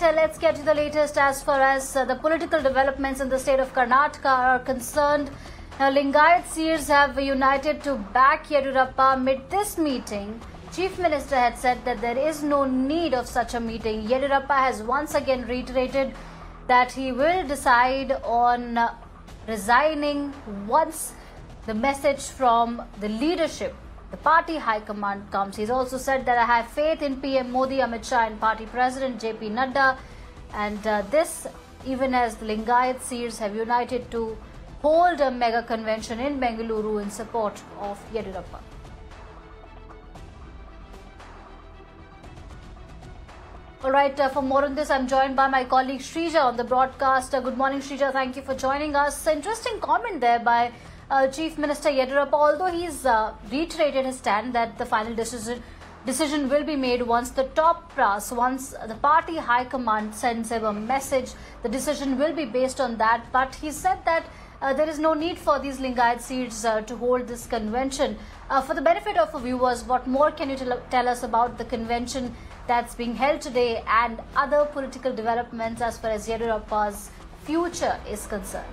right, let's get to the latest as far as the political developments in the state of Karnataka are concerned. Lingayat seers have united to back Yediyurappa. Amid this meeting, Chief Minister had said that there is no need of such a meeting. Yediyurappa has once again reiterated that he will decide on resigning once the message from the leadership, the party high command, comes. He's also said that I have faith in PM Modi, Amit Shah and party president JP Nadda, and this even as the Lingayat seers have united to hold a mega convention in Bengaluru in support of Yediyurappa. All right, for more on this, I'm joined by my colleague Shrija on the broadcast. Good morning, Shrija. Thank you for joining us. Interesting comment there by Chief Minister Yediyurappa, although he's reiterated his stand that the final decision will be made once the top brass, once the party high command sends him a message, the decision will be based on that. But he said that there is no need for these Lingayat seers to hold this convention. For the benefit of our viewers, what more can you tell us about the convention that's being held today and other political developments as far as Yediyurappa's future is concerned?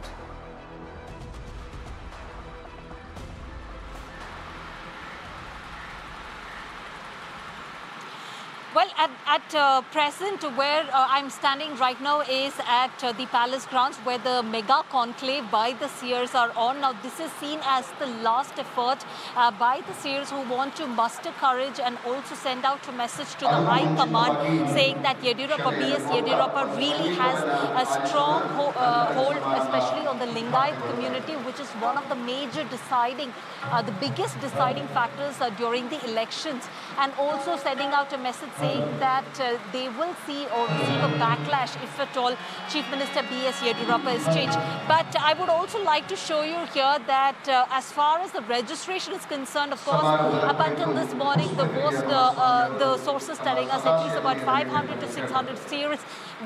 Well, at present, where I'm standing right now is at the palace grounds where the mega conclave by the seers are on. Now, this is seen as the last effort by the seers who want to muster courage and also send out a message to the high command saying that Yediyurappa, BS Yediyurappa really has a strong hold, especially on the Lingayat community, which is one of the major deciding, the biggest deciding factors during the elections, and also sending out a message saying that they will see or receive a backlash if at all Chief Minister B.S. Yediyurappa is changed. But I would also like to show you here that as far as the registration is concerned, of course, up until this morning, the sources telling us at least about 500 to 600 seers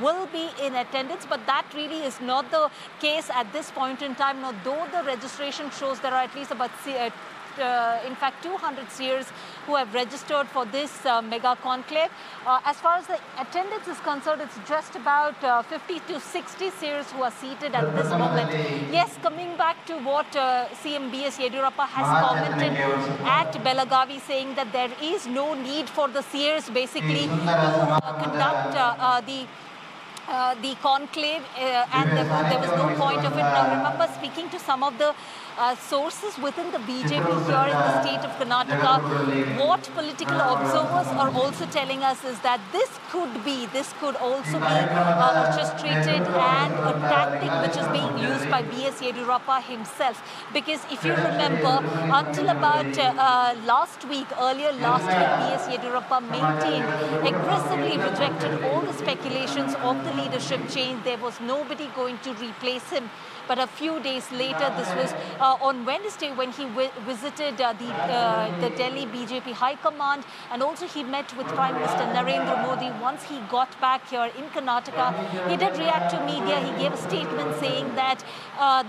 will be in attendance, but that really is not the case at this point in time. Now, though the registration shows there are at least about in fact 200 seers who have registered for this mega conclave. As far as the attendance is concerned, it's just about 50 to 60 seers who are seated at this moment. Yes, coming back to what CM B.S. Yediyurappa has commented at Belagavi, saying that there is no need for the seers basically to conduct the conclave, and there was no point of it. Now, remember, speaking to some of the sources within the BJP here in the state of Karnataka, what political observers are also telling us is that this could also be orchestrated and a tactic which is being used by B.S. Yediyurappa himself. Because if you remember, until about earlier last week, B.S. Yediyurappa maintained, aggressively rejected all the speculations of the leadership change. There was nobody going to replace him. But a few days later, this was on Wednesday when he visited the Delhi BJP High Command, and also he met with Prime Minister Narendra Modi. Once he got back here in Karnataka, he did react to media. He gave a statement saying that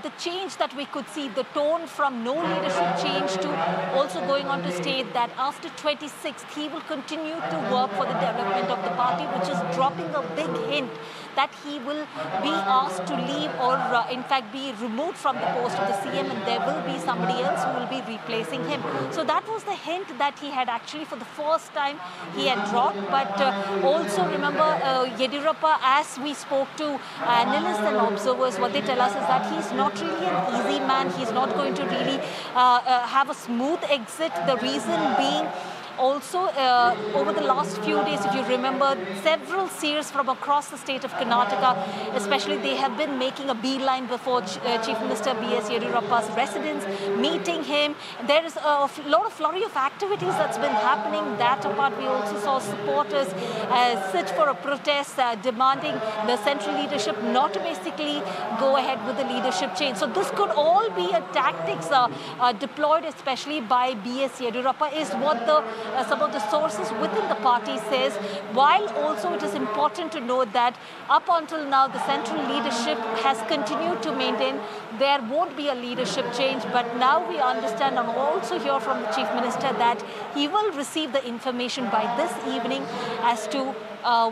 the change that we could see, the tone from no leadership change to also going on to state that after 26th, he will continue to work for the development of the party, which is dropping a big hint that he will be asked to leave or in fact be removed from the post of the CM, and there will be somebody else who will be replacing him. So that was the hint that he had actually for the first time he had dropped. But also remember, Yediyurappa, as we spoke to analysts and observers, what they tell us is that he's not really an easy man. He's not going to really have a smooth exit. The reason being, also, over the last few days, if you remember, several seers from across the state of Karnataka, especially, they have been making a beeline before Chief Minister B.S. Yediyurappa's residence, meeting him. There is a lot of flurry of activities that's been happening. That apart, we also saw supporters sit for a protest demanding the central leadership not to basically go ahead with the leadership change. So this could all be a tactics deployed, especially by B.S. Yediyurappa, is what the some of the sources within the party says, while also it is important to note that up until now the central leadership has continued to maintain there won't be a leadership change, but now we understand and also hear from the Chief Minister that he will receive the information by this evening as to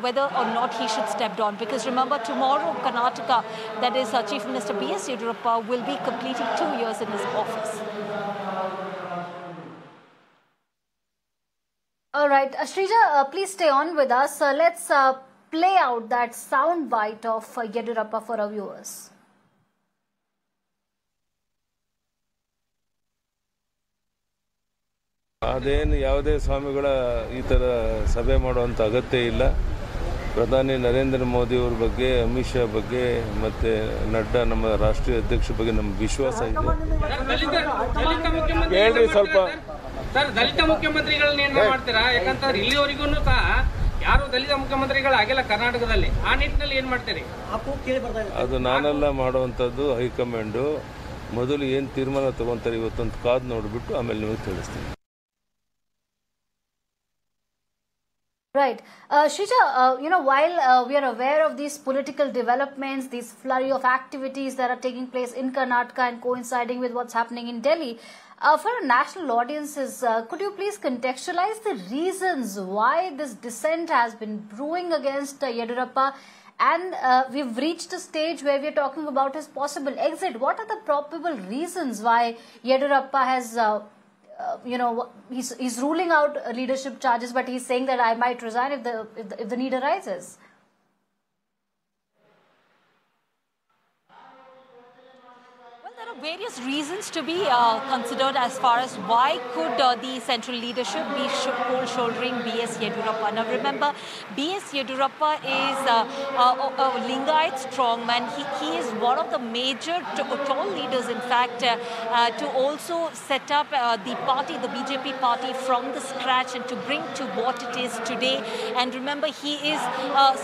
whether or not he should step down. Because remember, tomorrow Karnataka, that is Chief Minister B.S. Yediyurappa, will be completing 2 years in his office. All right, Shrija, please stay on with us. Let's play out that sound bite of Yediyurappa for our viewers. ಅದೇನು ಯಾವುದೇ ಸ್ವಾಮಿಗಳ ಈ ಥರ ಸಭೆ ಮಾಡುವಂಥ ಅಗತ್ಯ ಇಲ್ಲ. ಪ್ರಧಾನಿ ನರೇಂದ್ರ ಮೋದಿ ಅವ್ರ ಬಗ್ಗೆ, ಅಮಿತ್ ಶಾ ಬಗ್ಗೆ ಮತ್ತು ನಡ್ಡಾ ನಮ್ಮ ರಾಷ್ಟ್ರೀಯ ಅಧ್ಯಕ್ಷರ ಬಗ್ಗೆ ನಮ್ಮ ವಿಶ್ವಾಸ ಇದೆ. ಹೇಳ್ರಿ ಸ್ವಲ್ಪ. ಸರ್, ದಲಿತ ಮುಖ್ಯಮಂತ್ರಿಗಳನ್ನ ಏನು ಮಾಡ್ತೀರಾ? ಯಾಕಂತಂದ್ರೆ ಇಲ್ಲಿವರೆಗೂ ಸಹ ಯಾರು ದಲಿತ ಮುಖ್ಯಮಂತ್ರಿಗಳಾಗಿಲ್ಲ ಕರ್ನಾಟಕದಲ್ಲಿ. ಆ ನಿಟ್ಟಿನಲ್ಲಿ ಏನು ಮಾಡ್ತೀರಿ? ಅದು ನಾನೆಲ್ಲ ಮಾಡುವಂಥದ್ದು ಹೈಕಮಾಂಡು. ಮೊದಲು ಏನು ತೀರ್ಮಾನ ತಗೊಂತಾರೆ ಇವತ್ತೊಂದು ಕಾದು ನೋಡಿಬಿಟ್ಟು ಆಮೇಲೆ ನಿಮಗೆ ತಿಳಿಸ್ತೀನಿ. Right. Shrija, while we are aware of these political developments, these flurry of activities that are taking place in Karnataka and coinciding with what's happening in Delhi, for our national audiences, could you please contextualize the reasons why this dissent has been brewing against Yediyurappa, and we've reached a stage where we're talking about his possible exit? What are the probable reasons why Yediyurappa has he's ruling out leadership charges, but he's saying that I might resign if the need arises? Various reasons to be considered as far as why could the central leadership be cold shouldering B.S. Yediyurappa. Now remember, B.S. Yediyurappa is a Lingayat strongman. He is one of the major tall leaders, in fact, to also set up the party, the BJP party, from the scratch and to bring to what it is today. And remember, he is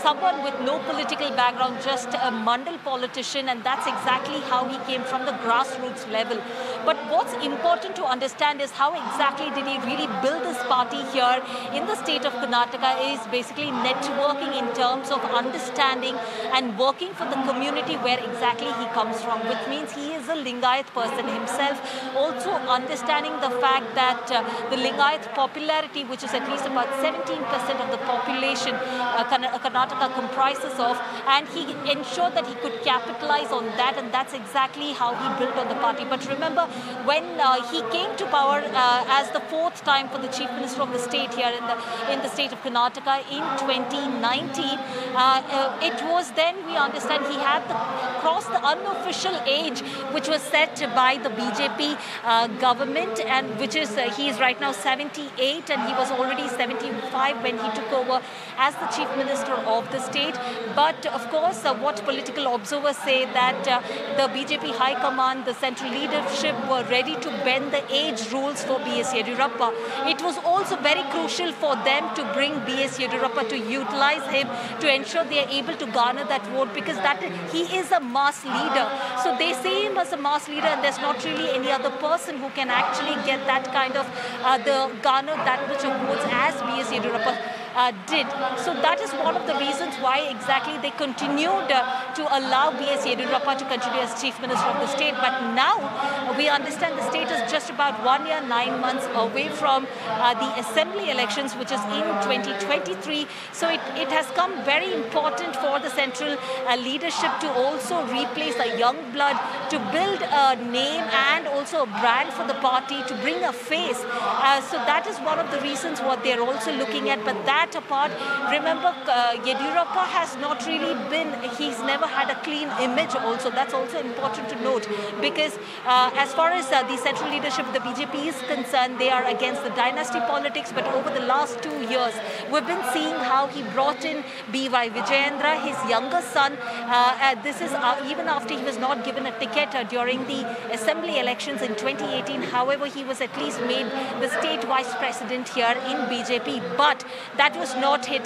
someone with no political background, just a mandal politician, and that's exactly how he came from the grassroots level. But what's important to understand is how exactly did he really build this party here in the state of Karnataka is basically networking in terms of understanding and working for the community where exactly he comes from, which means he is a Lingayat person himself. Also understanding the fact that the Lingayat popularity, which is at least about 17% of the population Karnataka comprises of, and he ensured that he could capitalize on that, and that's exactly how he built on the party. But remember, when he came to power as the 4th time for the Chief Minister of the state here in the state of Karnataka in 2019, it was then we understand he had crossed the unofficial age which was set by the BJP government, and which is he is right now 78 and he was already 75 when he took over as the Chief Minister of the state. But of course, what political observers say that the BJP High Command, the central leadership were ready to bend the age rules for B.S. Yediyurappa. It was also very crucial for them to bring B.S. Yediyurappa, to utilize him, to ensure they are able to garner that vote, because he is a mass leader. So they see him as a mass leader, and there's not really any other person who can actually get that kind of garner that much of votes as B.S. Yediyurappa did. So that is one of the reasons why exactly they continued to allow B.S. Yediyurappa to continue as Chief Minister of the state. But now we understand the state is just about 1 year, 9 months away from the assembly elections, which is in 2023. So it has come very important for the central leadership to also replace a young blood, to build a name and also a brand for the party, to bring a face. So that is one of the reasons what they're also looking at. But that apart, remember, Yediyurappa has not really been, he's never had a clean image also. That's also important to note, because as far as the central leadership, the BJP is concerned, they are against the dynasty politics. But over the last 2 years, we've been seeing how he brought in B.Y. Vijayendra, his younger son. This is even after he was not given a ticket during the assembly elections in 2018. However, he was at least made the state vice president here in BJP. But that that was not hit.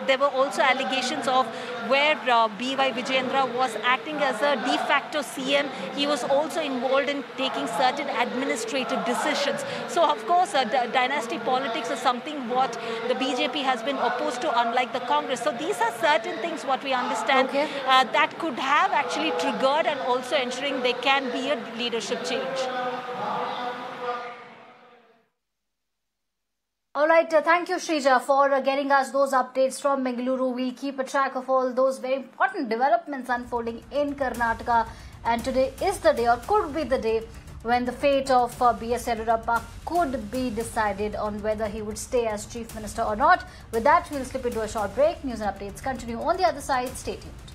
There were also allegations of where B.Y. Vijayendra was acting as a de facto CM. He was also involved in taking certain administrative decisions. So, of course, dynasty politics is something what the BJP has been opposed to, unlike the Congress. So, these are certain things what we understand that could have actually triggered and also ensuring there can be a leadership change. All right, thank you, Shrija, for getting us those updates from Bengaluru. We'll keep a track of all those very important developments unfolding in Karnataka. And today is the day, or could be the day, when the fate of B.S. Yediyurappa could be decided on whether he would stay as Chief Minister or not. With that, we'll slip into a short break. News and updates continue on the other side. Stay tuned.